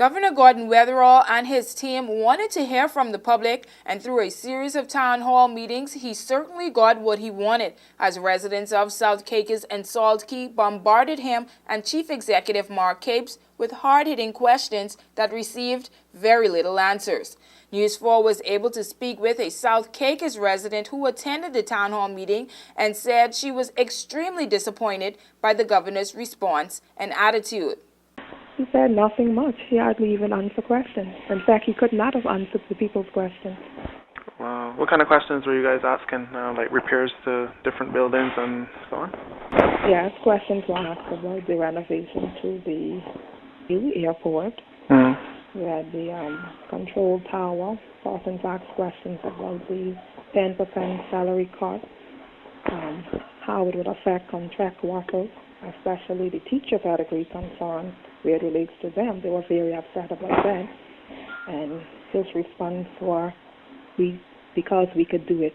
Governor Gordon Weatherall and his team wanted to hear from the public, and through a series of town hall meetings, he certainly got what he wanted, as residents of South Caicos and Salt Key bombarded him and Chief Executive Mark Capes with hard-hitting questions that received very little answers. News 4 was able to speak with a South Caicos resident who attended the town hall meeting and said she was extremely disappointed by the governor's response and attitude. He said nothing much. He hardly even answered questions. In fact, he could not have answered the people's questions. Wow. What kind of questions were you guys asking? Like repairs to different buildings and so on? Yes, questions were asked about the renovation to the new airport. We had the control tower. Persons asked questions about the 10% salary cut, how it would affect contract workers, especially the teacher category concerned, where it relates to them. They were very upset about that. And his response was, because we could do it.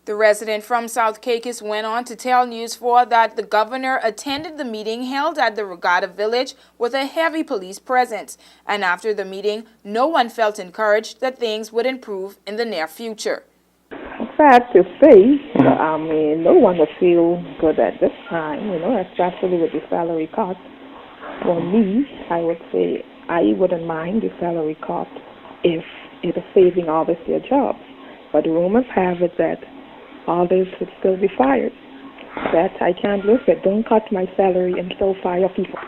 The resident from South Caicos went on to tell News 4 that the governor attended the meeting held at the Regatta Village with a heavy police presence. And after the meeting, no one felt encouraged that things would improve in the near future. Sad to say, I mean, no one would feel good at this time, especially with the salary cut. For me, I would say I wouldn't mind the salary cut if it is saving others their jobs. But rumors have it that others would still be fired. That I can't live with. Don't cut my salary and still fire people.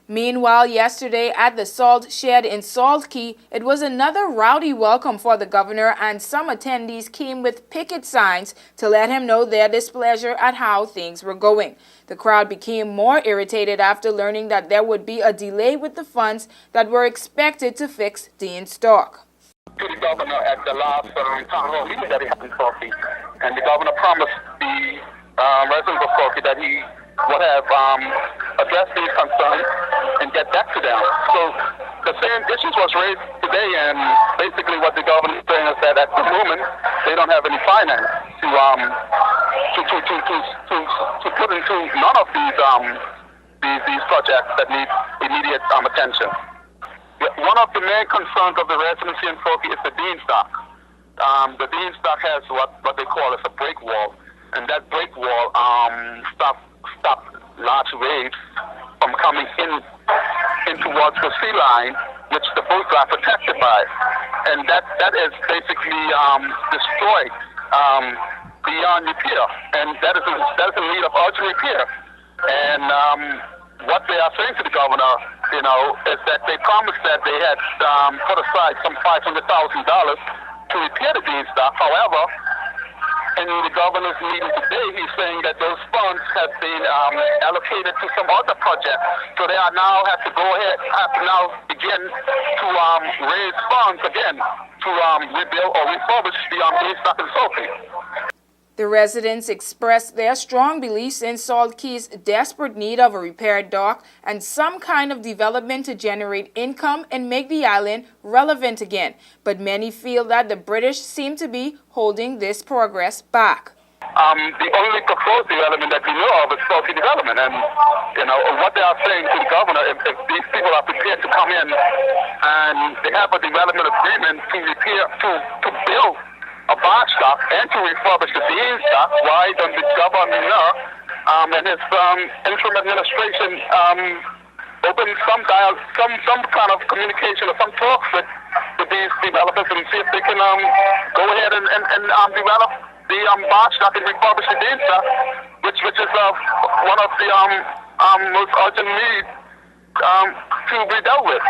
Meanwhile, yesterday at the Salt Shed in Salt Key, it was another rowdy welcome for the governor, and some attendees came with picket signs to let him know their displeasure at how things were going. The crowd became more irritated after learning that there would be a delay with the funds that were expected to fix Dean Stock. To the governor at the last town hall meeting that he had in Salt Key, and the governor promised the residents of Salt Key that he would have addressed these concerns and get back to them. So the same issues was raised today, and basically what the governor is saying is that at the moment they don't have any finance to put into none of these projects that need immediate attention. One of the main concerns of the residency in Salt Key is the Dean Stock. The Dean Stock has what they call a break wall, and that break wall stop large waves from coming in towards the sea line, which the boats are protected by, and that is basically destroyed beyond repair, and that is in need of urgent repair. And what they are saying to the governor, is that they promised that they had put aside some $500,000 to repair the Dean Stock. However, in the governor's meeting today, he's saying that those funds have been allocated to some other projects. So they have to now begin to raise funds again to rebuild or refurbish the Dean Stock in Salt Key. The residents expressed their strong beliefs in Salt Key's desperate need of a repaired dock and some kind of development to generate income and make the island relevant again. But many feel that the British seem to be holding this progress back. The only proposed development that we know of is Salt Key development, and what they are saying to the governor, if these people are prepared to come in and they have a development agreement to repair, to build a barge dock and to refurbish the Dean Stock, why don't the governor and his interim administration open some kind of communication or some talks with these developers and see if they can go ahead and develop the barge dock and refurbish the Dean Stock, which is one of the most urgent needs to be dealt with.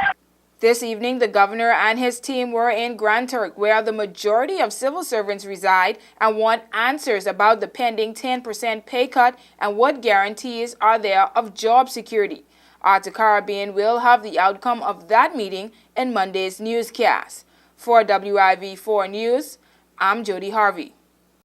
This evening, the governor and his team were in Grand Turk, where the majority of civil servants reside, and want answers about the pending 10% pay cut and what guarantees are there of job security. Arthur Caribbean will have the outcome of that meeting in Monday's newscast. For WIV4 News, I'm Jody Harvey.